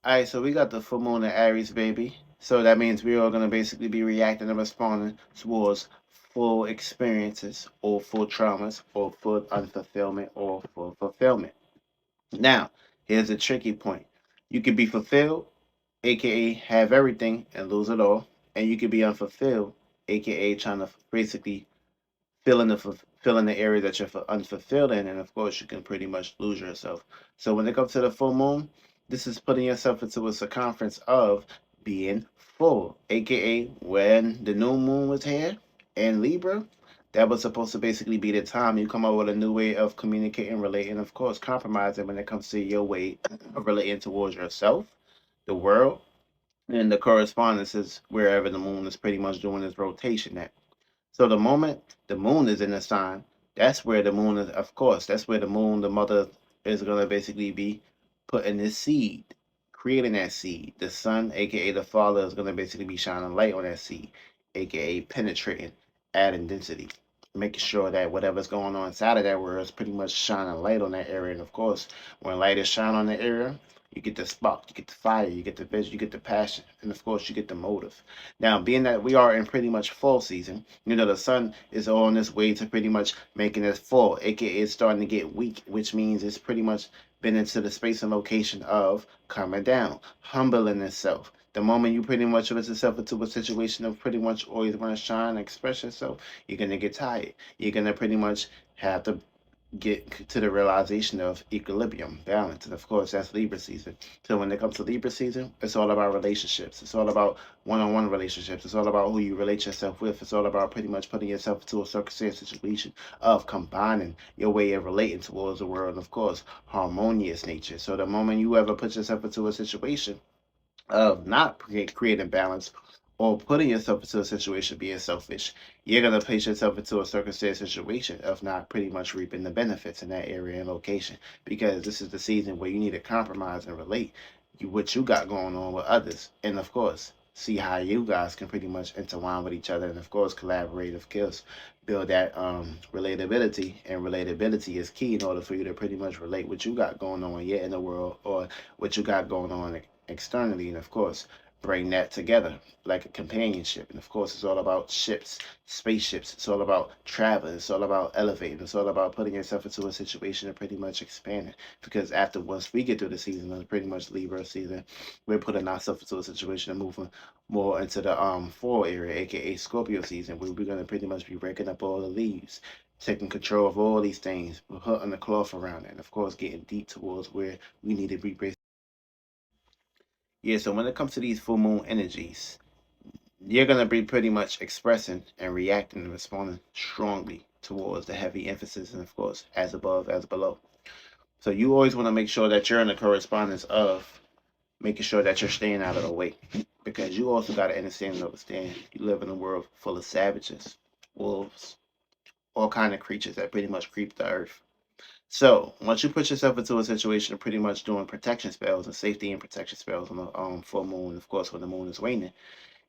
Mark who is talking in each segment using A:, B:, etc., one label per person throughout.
A: Alright, so we got the full moon in Aries, baby. So that means we are going to basically be reacting and responding towards full experiences or full traumas or full unfulfillment or full fulfillment. Now, here's a tricky point. You could be fulfilled, aka have everything and lose it all, and you could be unfulfilled, aka trying to basically fill in the area that you're unfulfilled in, and of course you can pretty much lose yourself. So when it comes to the full moon, this is putting yourself into a circumference of being full, aka when the new moon was here in Libra. That was supposed to basically be the time you come up with a new way of communicating, relating, of course, compromising when it comes to your way of relating towards yourself, the world, and the correspondences wherever the moon is pretty much doing its rotation at. So the moment the moon is in a sign, that's where the moon is, of course, that's where the moon, the mother, is going to basically be putting this seed, creating that seed. The sun, aka the father, is going to basically be shining light on that seed, aka penetrating, adding density, making sure that whatever's going on inside of that world is pretty much shining light on that area. And of course, when light is shining on the area, you get the spark, you get the fire, you get the vision, you get the passion, and of course, you get the motive. Now, being that we are in pretty much fall season, the sun is on its way to pretty much making it fall, aka it's starting to get weak, which means it's pretty much been into the space and location of coming down, humbling itself. The moment you pretty much put yourself into a situation of pretty much always want to shine, express yourself, you're gonna get tired. You're gonna pretty much have to get to the realization of equilibrium, balance, and of course that's Libra season. So when it comes to Libra season, it's all about relationships. It's all about one-on-one relationships. It's all about who you relate yourself with. It's all about pretty much putting yourself into a circumstance situation of combining your way of relating towards the world, and of course harmonious nature. So the moment you ever put yourself into a situation of not creating balance or putting yourself into a situation being selfish, you're going to place yourself into a circumstance situation of not pretty much reaping the benefits in that area and location, because this is the season where you need to compromise and relate what you got going on with others, and of course see how you guys can pretty much intertwine with each other, and of course collaborative skills, build that relatability. And relatability is key in order for you to pretty much relate what you got going on yet in the world, or what you got going on externally, and of course bring that together like a companionship. And of course it's all about ships, spaceships. It's all about traveling. It's all about elevating. It's all about putting yourself into a situation and pretty much expanding, because after once we get through the season of pretty much Libra season, we're putting ourselves into a situation and moving more into the fall area, aka Scorpio season, where we're going to pretty much be breaking up all the leaves, taking control of all these things, putting the cloth around it, and of course getting deep towards where we need to be. Yeah, so when it comes to these full moon energies, you're going to be pretty much expressing and reacting and responding strongly towards the heavy emphasis, and of course, as above, as below. So you always want to make sure that you're in the correspondence of making sure that you're staying out of the way, because you also got to understand you live in a world full of savages, wolves, all kind of creatures that pretty much creep the earth. So once you put yourself into a situation of pretty much doing protection spells and safety and protection spells on the full moon, of course when the moon is waning,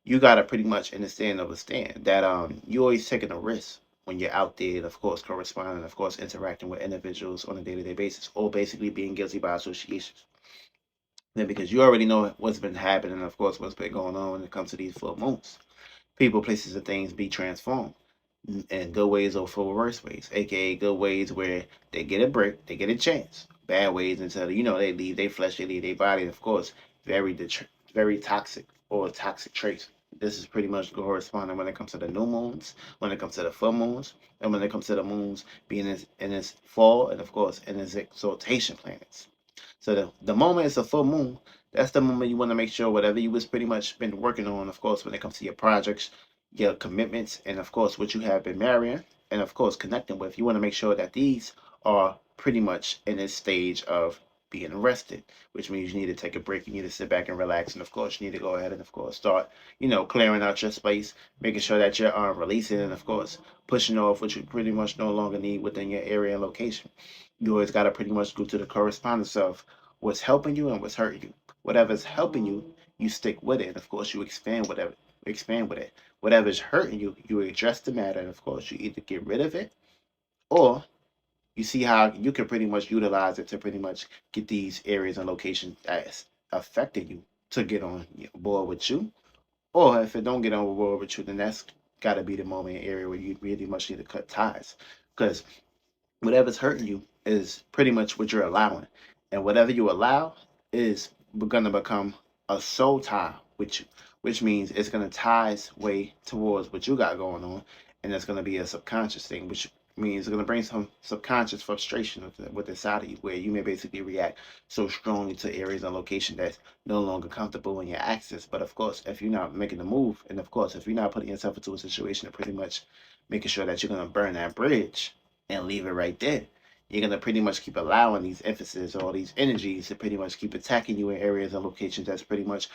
A: you gotta pretty much understand that you always taking a risk when you're out there, and of course corresponding, of course interacting with individuals on a day-to-day basis, or basically being guilty by association. Then because you already know what's been happening, and of course what's been going on when it comes to these full moons, people, places, and things be transformed in good ways or for worse ways, aka good ways where they get a break, they get a chance. Bad ways until they leave their flesh, they leave their body, and of course, very toxic or toxic traits. This is pretty much corresponding when it comes to the new moons, when it comes to the full moons, and when it comes to the moons being in its fall, and of course in its exaltation planets. So the moment it's a full moon, that's the moment you want to make sure whatever you was pretty much been working on, of course, when it comes to your projects, your commitments, and of course what you have been marrying, and of course connecting with, you want to make sure that these are pretty much in this stage of being arrested, which means you need to take a break, you need to sit back and relax, and of course you need to go ahead and of course start, clearing out your space, making sure that you're releasing, and of course pushing off what you pretty much no longer need within your area and location. You always got to pretty much go to the correspondence of what's helping you and what's hurting you. Whatever's helping you, you stick with it. And of course, you expand with it. Whatever's hurting you, you address the matter. And of course, you either get rid of it, or you see how you can pretty much utilize it to pretty much get these areas and locations as affecting you to get on board with you. Or if it don't get on board with you, then that's got to be the moment area where you really much need to cut ties. Because whatever's hurting you is pretty much what you're allowing. And whatever you allow is going to become a soul tie with you, which means it's going to ties way towards what you got going on. And it's going to be a subconscious thing, which means it's going to bring some subconscious frustration with inside of you, where you may basically react so strongly to areas and location that's no longer comfortable in your access. But of course, if you're not making the move, and of course, if you're not putting yourself into a situation of pretty much making sure that you're going to burn that bridge and leave it right there, you're gonna pretty much keep allowing these emphasis or these energies to pretty much keep attacking you in areas and locations that's pretty much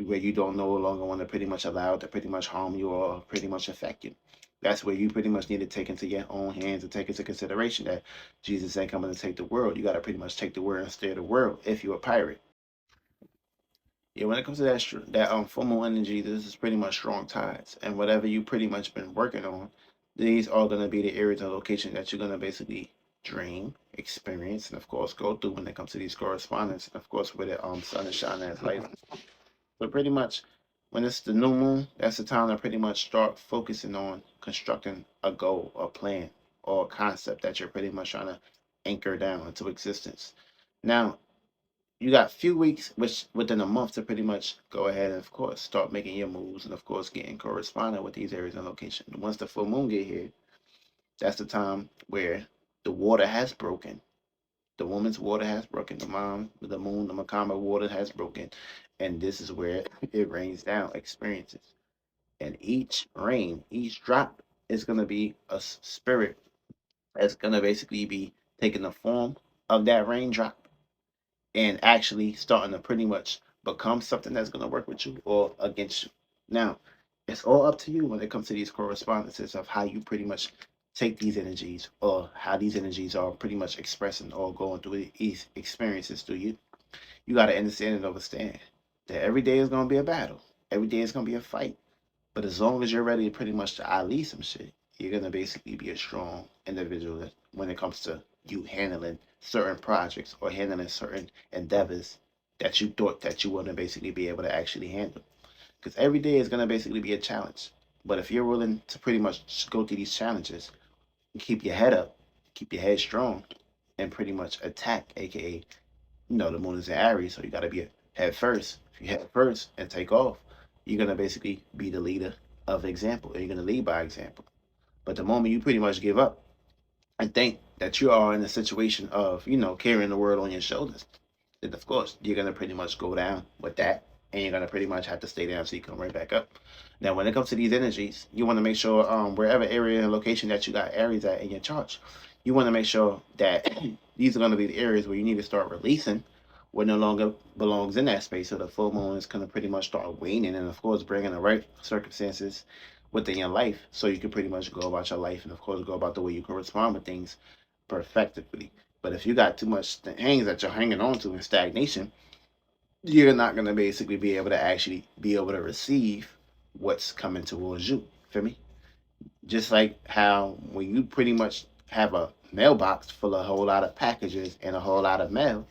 A: where you don't no longer want to pretty much allow it to pretty much harm you or pretty much affect you. That's where you pretty much need to take into your own hands and take into consideration that Jesus ain't coming to take the world. You got to pretty much take the world and steer the world if you're a pirate. Yeah, when it comes to that full moon energy, this is pretty much strong tides, and whatever you pretty much been working on, these are gonna be the areas and locations that you're gonna basically dream, experience, and of course go through when it comes to these correspondence, and of course where the sun is shining as light. But pretty much, when it's the new moon, that's the time to pretty much start focusing on constructing a goal, a plan, or a concept that you're pretty much trying to anchor down into existence. Now, you got a few weeks, which within a month, to pretty much go ahead and of course start making your moves and of course getting correspondent with these areas and location. Once the full moon get here, that's the time where the water has broken. The woman's water has broken. The moon, the Makama water has broken, and this is where it rains down experiences. And each rain, each drop is gonna be a spirit that's gonna basically be taking the form of that raindrop and actually starting to pretty much become something that's going to work with you or against you. Now, it's all up to you when it comes to these correspondences of how you pretty much take these energies or how these energies are pretty much expressing or going through these experiences through you. You got to understand and understand that every day is going to be a battle. Every day is going to be a fight. But as long as you're ready to pretty much to Ali some shit, you're gonna basically be a strong individual when it comes to you handling certain projects or handling certain endeavors that you thought that you wouldn't basically be able to actually handle. Because every day is gonna basically be a challenge. But if you're willing to pretty much go through these challenges and keep your head up, keep your head strong, and pretty much attack, aka the moon is in Aries, so you got to be head first. If you head first and take off, you're gonna basically be the leader of example, and you're gonna lead by example. But the moment you pretty much give up and think that you are in a situation of carrying the world on your shoulders, then of course you're gonna pretty much go down with that, and you're gonna pretty much have to stay down so you come right back up. Now, when it comes to these energies, you want to make sure wherever area and location that you got Aries at in your chart, you want to make sure that these are going to be the areas where you need to start releasing what no longer belongs in that space. So the full moon is going to pretty much start waning, and of course bringing the right circumstances within your life, so you can pretty much go about your life, and of course go about the way you can respond with things perfectively. But if you got too much things that you're hanging on to in stagnation, you're not going to basically be able to actually be able to receive what's coming towards you. Feel me? Just like how when you pretty much have a mailbox full of a whole lot of packages and a whole lot of mail,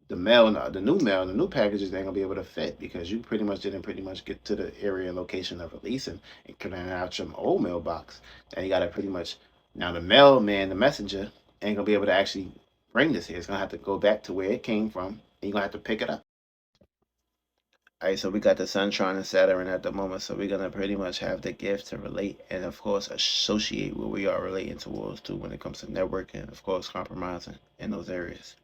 A: the new packages ain't gonna be able to fit because you pretty much didn't pretty much get to the area and location of releasing and clearing out your old mailbox. And you gotta pretty much now the mailman, the messenger, ain't gonna be able to actually bring this here. It's gonna have to go back to where it came from, and you're gonna have to pick it up. All right, so we got the Sun trine and Saturn at the moment, so we're gonna pretty much have the gift to relate and of course associate what we are relating towards to when it comes to networking, of course compromising in those areas.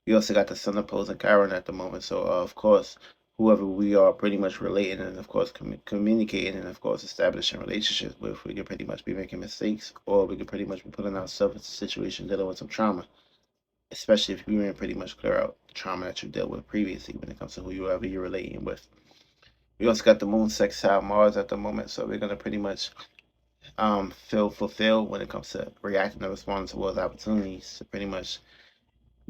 A: We also got the Sun opposing Chiron at the moment, so of course whoever we are pretty much relating and of course communicating and of course establishing relationships with, we could pretty much be making mistakes or we could pretty much be putting ourselves in a situation dealing with some trauma, especially if you didn't pretty much clear out the trauma that you dealt with previously when it comes to whoever you're relating with. We also got the moon sextile Mars at the moment, so we're gonna pretty much feel fulfilled when it comes to reacting and responding towards opportunities to pretty much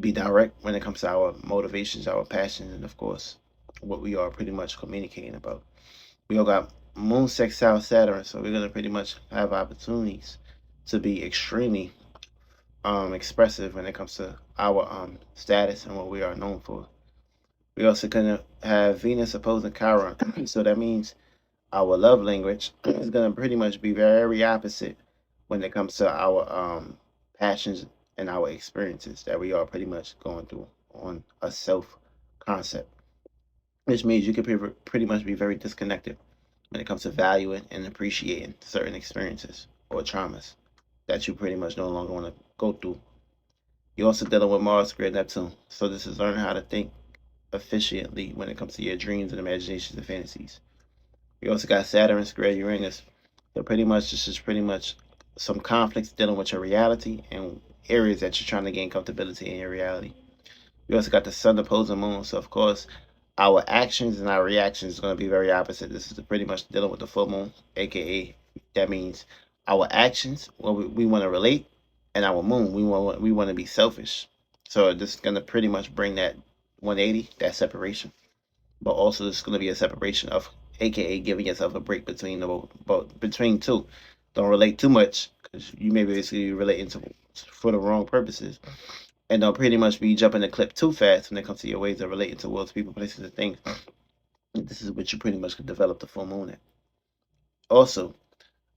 A: be direct when it comes to our motivations, our passions, and of course what we are pretty much communicating about. We all got moon sextile Saturn, so we're gonna pretty much have opportunities to be extremely expressive when it comes to our status and what we are known for. We also gonna have Venus opposing Chiron. So that means our love language is gonna pretty much be very opposite when it comes to our passions and our experiences that we are pretty much going through on a self concept, which means you can pretty much be very disconnected when it comes to valuing and appreciating certain experiences or traumas that you pretty much no longer want to go through. You're also dealing with Mars square Neptune, so this is learning how to think efficiently when it comes to your dreams and imaginations and fantasies. We also got Saturn square Uranus. So pretty much this is pretty much some conflicts dealing with your reality and areas that you're trying to gain comfortability in your reality. We also got the Sun opposing Moon. So of course, our actions and our reactions is going to be very opposite. This is pretty much dealing with the full moon, aka that means our actions, well, we want to relate, and our moon, we want to be selfish. So this is going to pretty much bring that 180, that separation, but also it's going to be a separation of, aka giving yourself a break between between two. Don't relate too much because you may basically relating to for the wrong purposes, and don't pretty much be jumping the clip too fast when it comes to your ways of relating towards people, places, and things. This is what you pretty much could develop the full moon at. Also,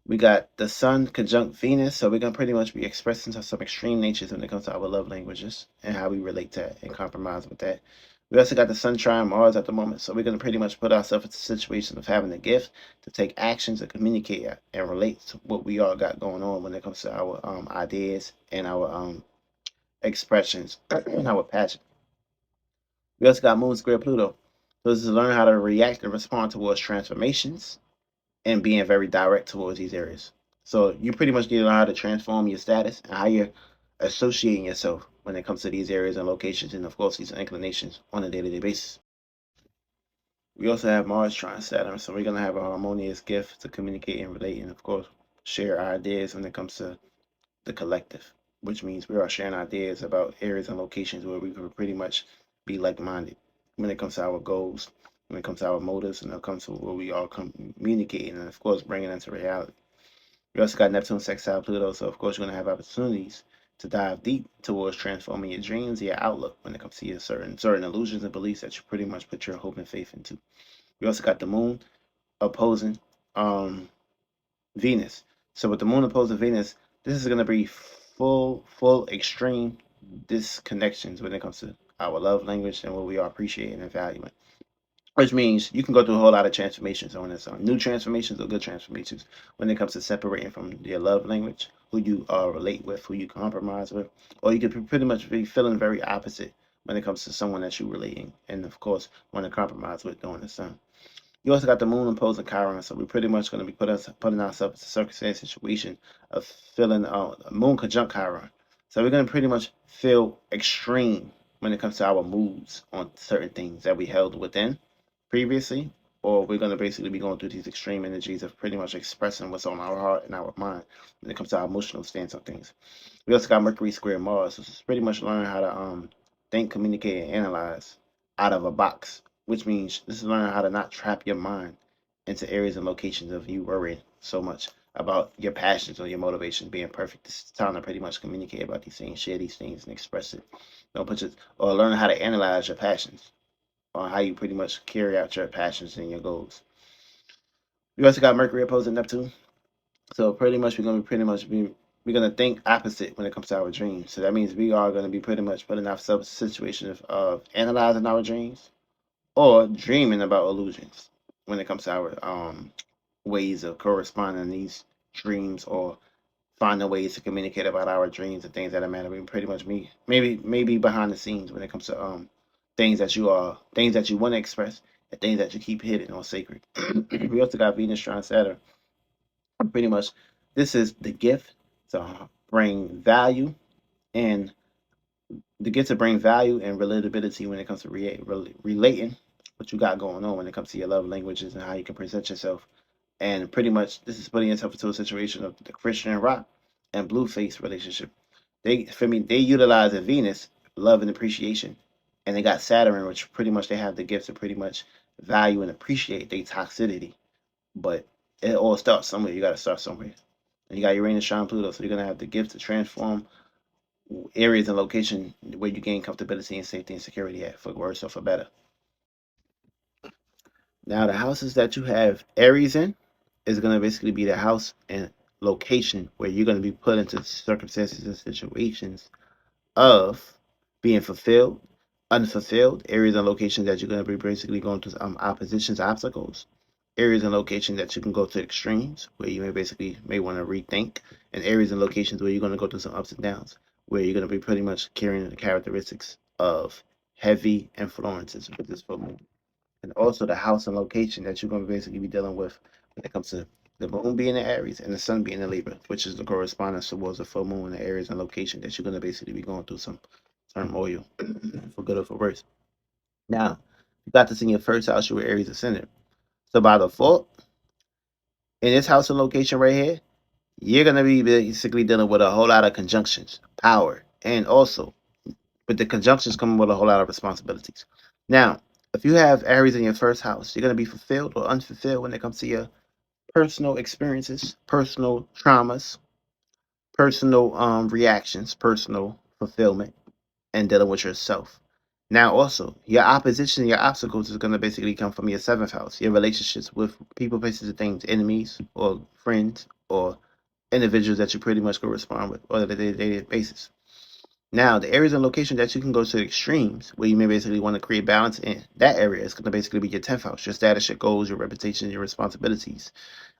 A: we got the Sun conjunct Venus, so we're gonna pretty much be expressing some extreme natures when it comes to our love languages and how we relate to that and compromise with that. We also got the Sun trine Mars at the moment, so we're gonna pretty much put ourselves into a situation of having the gift to take actions to communicate and relate to what we all got going on when it comes to our ideas and our expressions and our passion. We also got Moon square Pluto. So this is learning how to react and respond towards transformations and being very direct towards these areas. So you pretty much need to learn how to transform your status and how you're associating yourself when it comes to these areas and locations and of course these inclinations on a day-to-day basis. We also have Mars trine Saturn, so we're gonna have a harmonious gift to communicate and relate and of course share ideas when it comes to the collective, which means we are sharing ideas about areas and locations where we can pretty much be like-minded when it comes to our goals, when it comes to our motives, and when it comes to what we all communicating, and of course bringing into reality. We also got Neptune sextile Pluto, so of course you're gonna have opportunities to dive deep towards transforming your dreams, your outlook when it comes to your certain illusions and beliefs that you pretty much put your hope and faith into. We also got the Moon opposing Venus. So with the moon opposed to Venus, this is going to be full extreme disconnections when it comes to our love language and what we are appreciating and valuing. Which means you can go through a whole lot of transformations on this, new transformations or good transformations when it comes to separating from your love language, who you relate with, who you compromise with, or you could pretty much be feeling very opposite when it comes to someone that you're relating and of course want to compromise with during the sun. You also got the moon opposing Chiron, so we're pretty much going to be putting ourselves in a circumstance situation of feeling moon conjunct Chiron. So we're going to pretty much feel extreme when it comes to our moods on certain things that we held within previously, or we're going to basically be going through these extreme energies of pretty much expressing what's on our heart and our mind when it comes to our emotional stance on things. We also got Mercury square Mars, so it's pretty much learning how to think, communicate, and analyze out of a box, which means this is learning how to not trap your mind into areas and locations of you worrying so much about your passions or your motivation being perfect. This is time to pretty much communicate about these things, share these things, and express it. Don't put your, or learn how to analyze your passions or how you pretty much carry out your passions and your goals. We also got Mercury opposing Neptune. So pretty much we're gonna think opposite when it comes to our dreams. So that means we are gonna be pretty much putting ourselves in a situation of analyzing our dreams or dreaming about illusions when it comes to our ways of corresponding these dreams or finding ways to communicate about our dreams and things that matter. We pretty much maybe behind the scenes when it comes to things that you want to express and things that you keep hidden or sacred. We also got Venus trine Saturn. Pretty much this is the gift to bring value and relatability when it comes to relating what you got going on when it comes to your love languages and how you can present yourself. And pretty much this is putting yourself into a situation of the Christian rock and Blueface relationship. They utilize a Venus, love and appreciation, and they got Saturn, which pretty much they have the gift to pretty much value and appreciate their toxicity. But it all starts somewhere. You got to start somewhere. And you got Uranus, Trine, Pluto, so you're gonna have the gift to transform areas and location where you gain comfortability and safety and security at, for worse or for better. Now, the houses that you have Aries in is going to basically be the house and location where you're going to be put into circumstances and situations of being fulfilled, unfulfilled, areas and locations that you're going to be basically going through oppositions, obstacles, areas and locations that you can go to extremes where you may want to rethink, and areas and locations where you're going to go through some ups and downs where you're going to be pretty much carrying the characteristics of heavy influences with this full moon, and also the house and location that you're going to basically be dealing with when it comes to the moon being in Aries and the sun being in Libra, which is the correspondence towards the full moon in the areas and location that you're going to basically be going through some turmoil for good or for worse. Now, you got this in your first house, you were Aries ascendant. So by default, in this house and location right here, you're going to be basically dealing with a whole lot of conjunctions, power, and also with the conjunctions coming with a whole lot of responsibilities. Now, if you have Aries in your first house, you're going to be fulfilled or unfulfilled when it comes to your personal experiences, personal traumas, personal reactions, personal fulfillment, and dealing with yourself. Now, also, your opposition, your obstacles is going to basically come from your seventh house, your relationships with people, places, and things, enemies, or friends, or individuals that you pretty much correspond with on a day-to-day basis. Now, the areas and locations that you can go to the extremes, where you may basically want to create balance in, that area is going to basically be your 10th house, your status, your goals, your reputation, your responsibilities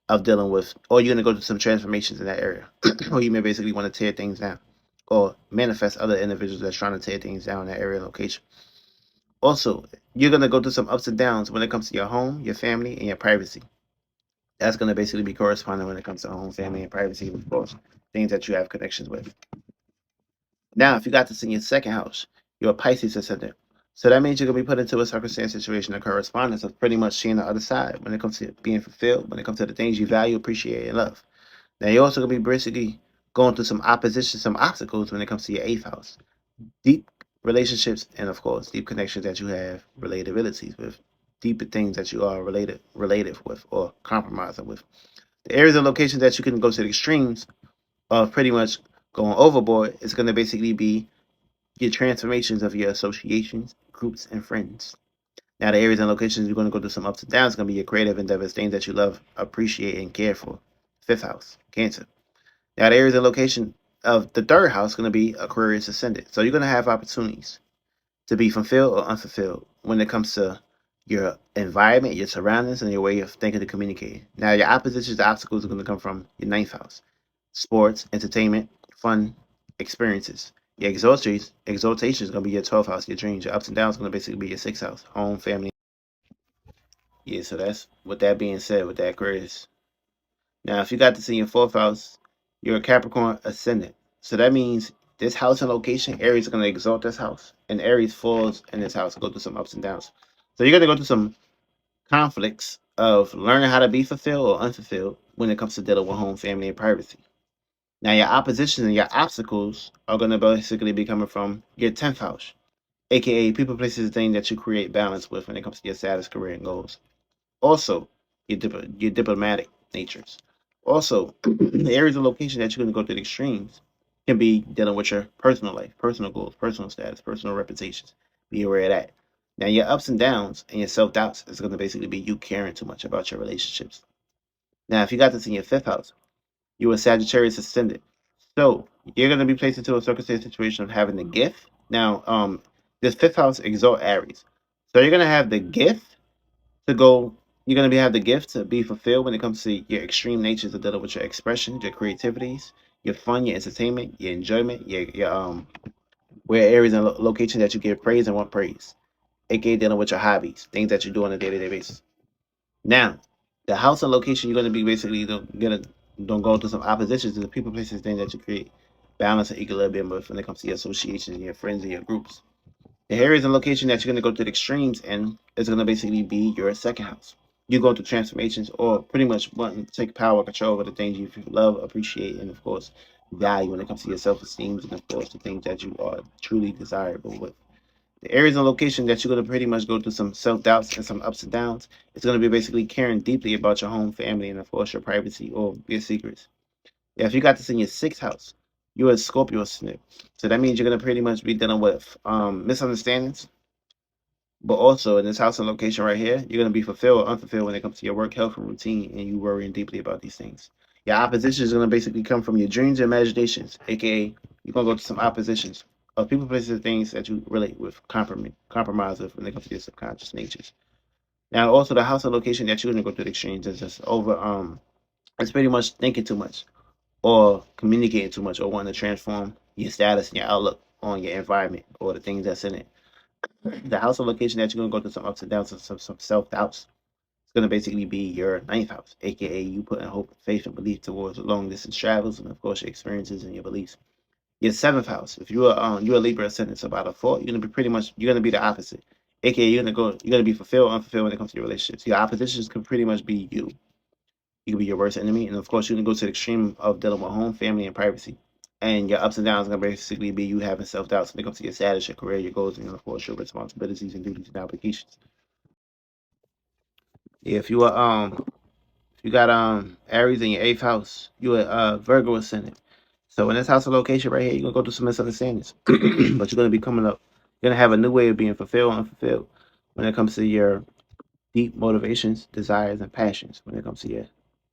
A: of dealing with, or you're going to go through some transformations in that area, or you may basically want to tear things down, or manifest other individuals that's trying to tear things down in that area and location. Also, you're going to go through some ups and downs when it comes to your home, your family, and your privacy. That's going to basically be corresponding when it comes to home, family, and privacy, of course, things that you have connections with. Now, if you got this in your second house, you're a Pisces ascendant. So that means you're going to be put into a circumstance, situation, or correspondence of pretty much seeing the other side when it comes to being fulfilled, when it comes to the things you value, appreciate, and love. Now, you're also going to be basically going through some opposition, some obstacles when it comes to your eighth house. Deep relationships and, of course, deep connections that you have, relatabilities with, deeper things that you are related with, or compromising with. The areas and locations that you can go to the extremes of pretty much going overboard is going to basically be your transformations of your associations, groups, and friends. Now, the areas and locations you're going to go through some ups and downs is going to be your creative endeavors, things that you love, appreciate, and care for. Fifth house, Cancer. Now, the areas and location of the third house is going to be Aquarius ascendant. So you're going to have opportunities to be fulfilled or unfulfilled when it comes to your environment, your surroundings, and your way of thinking and communicating. Now, your oppositions, the obstacles are going to come from your ninth house, sports, entertainment, fun, experiences. Your exaltation is going to be your 12th house, your dreams. Your ups and downs is going to basically be your sixth house, home, family. Yeah, so that's with that being said, with that Aquarius. Now, if you got this in your fourth house, you're a Capricorn ascendant. So that means this house and location, Aries is going to exalt this house, and Aries falls in this house, go through some ups and downs. So you're going to go through some conflicts of learning how to be fulfilled or unfulfilled when it comes to dealing with home, family, and privacy. Now, your opposition and your obstacles are going to basically be coming from your 10th house, aka people, places, and things that you create balance with when it comes to your status, career, and goals. Also, your diplomatic natures. Also, the areas of location that you're going to go to the extremes can be dealing with your personal life, personal goals, personal status, personal reputations. Be aware of that. Now, your ups and downs and your self doubts is going to basically be you caring too much about your relationships. Now, if you got this in your 5th house, you a Sagittarius ascendant. So you're gonna be placed into a circumstance situation of having the gift. Now, this 5th house exalt Aries. So you're gonna have the gift to go, you're gonna have the gift to be fulfilled when it comes to your extreme natures of dealing with your expression, your creativities, your fun, your entertainment, your enjoyment, your where areas and location that you give praise and want praise, aka dealing with your hobbies, things that you do on a day-to-day basis. Now, the house and location you're going to be basically don't go through some oppositions to the people, places, things that you create balance and equilibrium with when it comes to your associations, your friends, and your groups. The areas and location that you're going to go to the extremes and is going to basically be your second house. You go through transformations or pretty much wanting to take power, control over the things you love, appreciate, and of course value when it comes to your self-esteem and of course the things that you are truly desirable with. The areas and location that you're going to pretty much go through some self-doubts and some ups and downs. It's going to be basically caring deeply about your home, family, and of course your privacy or your secrets. Yeah, if you got this in your 6th house, you're a Scorpio snip. So that means you're going to pretty much be dealing with misunderstandings, But also in this house and location right here, you're gonna be fulfilled or unfulfilled when it comes to your work, health, and routine, and you worrying deeply about these things. Your opposition is gonna basically come from your dreams and imaginations, aka you're gonna go to some oppositions of people, places, and things that you relate with, compromise with when it comes to your subconscious natures. Now, also the house and location that you're gonna go through the extremes is just over. It's pretty much thinking too much, or communicating too much, or wanting to transform your status and your outlook on your environment or the things that's in it. The house or location that you're gonna go through some ups and downs and some self doubts. It's gonna basically be your ninth house, aka you putting hope, faith, and belief towards long distance travels, and of course your experiences and your beliefs. Your seventh house, if you're a Libra ascendant, so by default you're gonna be pretty much you're gonna be the opposite, aka you're gonna be fulfilled, unfulfilled when it comes to your relationships. Your oppositions can pretty much be you. You can be your worst enemy, and of course you're gonna go to the extreme of dealing with home, family, and privacy. And your ups and downs are gonna basically be you having self doubts when it comes to your status, your career, your goals, and of course your responsibilities and duties and obligations. Yeah, if you got Aries in your eighth house, you a Virgo ascendant. So in this house of location right here, you're gonna go through some misunderstandings, but you're gonna be coming up. You're gonna have a new way of being fulfilled, unfulfilled, when it comes to your deep motivations, desires, and passions. When it comes to your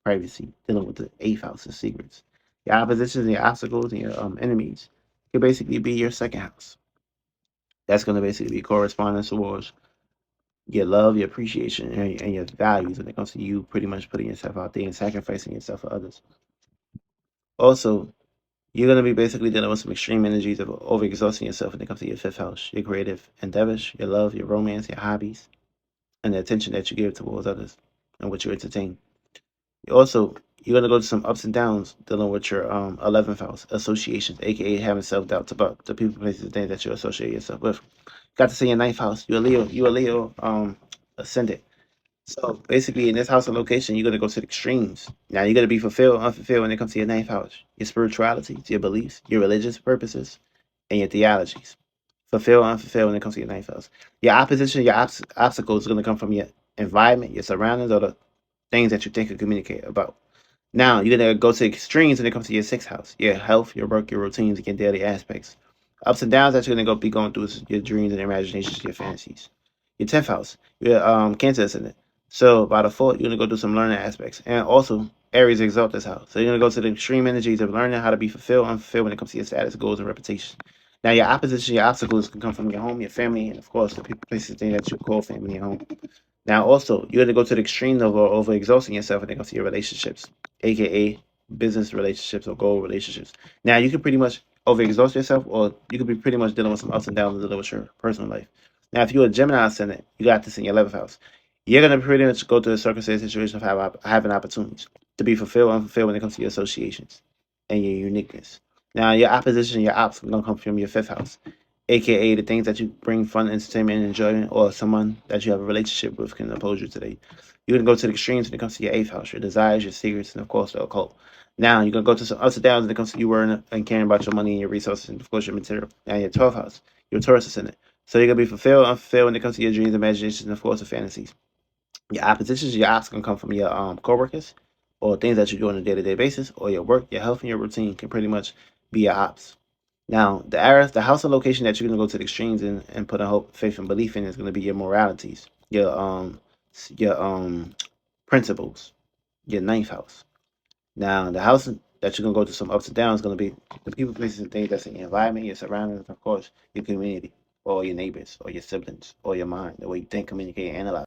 A: privacy, dealing with the eighth house of secrets, your oppositions, and your obstacles, and your enemies could basically be your second house. That's gonna basically be corresponding towards your love, your appreciation, and your values when it comes to you pretty much putting yourself out there and sacrificing yourself for others. Also, you're going to be basically dealing with some extreme energies of overexhausting yourself when it comes to your fifth house, your creative endeavors, your love, your romance, your hobbies, and the attention that you give towards others and what you entertain. Also, you're going to go to some ups and downs dealing with your 11th house associations, aka having self doubts about the people, places, and things that you associate yourself with. Got to say your ninth house. You're a Leo ascendant. So basically, in this house and location, you're gonna go to the extremes. Now you're gonna be fulfilled, unfulfilled when it comes to your ninth house, your spirituality, your beliefs, your religious purposes, and your theologies. Fulfill, unfulfilled when it comes to your ninth house. Your opposition, your obstacles are gonna come from your environment, your surroundings, or the things that you think or communicate about. Now you're gonna go to extremes when it comes to your sixth house, your health, your work, your routines, and your daily aspects. Ups and downs that you're gonna be going through is your dreams and imaginations, your fantasies. Your tenth house, your Cancer ascendant. So by default, you're gonna go through some learning aspects, and also Aries exalt this house. So you're gonna go to the extreme energies of learning how to be fulfilled, unfulfilled when it comes to your status, goals, and reputation. Now your opposition, your obstacles can come from your home, your family, and of course the people, places, things that you call family and home. Now, also, you're going to go to the extreme of overexhausting yourself when it comes to your relationships, aka business relationships or goal relationships. Now, you can pretty much overexhaust yourself, or you could be pretty much dealing with some ups and downs dealing with your personal life. Now, if you're a Gemini ascendant, you got this in your 11th house. You're going to pretty much go through the circumstance situation of having opportunities to be fulfilled, unfulfilled when it comes to your associations and your uniqueness. Now, your opposition, your ops, are going to come from your 5th house, aka the things that you bring fun, entertainment, and enjoyment, or someone that you have a relationship with can oppose you today. You're gonna go to the extremes when it comes to your eighth house, your desires, your secrets, and of course the occult. Now you're gonna go to some ups and downs when it comes to you worrying and caring about your money and your resources, and of course your material. Now your 12th house, your Taurus ascendant. So you're gonna be fulfilled, unfulfilled when it comes to your dreams, imaginations, and of course the fantasies. Your oppositions, your ops can come from your coworkers, or things that you do on a day-to-day basis, or your work, your health, and your routine can pretty much be your ops. Now, the house and location that you're gonna go to the extremes and put a hope, faith, and belief in is gonna be your moralities, your principles, your ninth house. Now, the house that you're gonna go to some ups and downs is gonna be the people, places, and things that's in your environment, your surroundings, and of course, your community, or your neighbors, or your siblings, or your mind, the way you think, communicate, and analyze.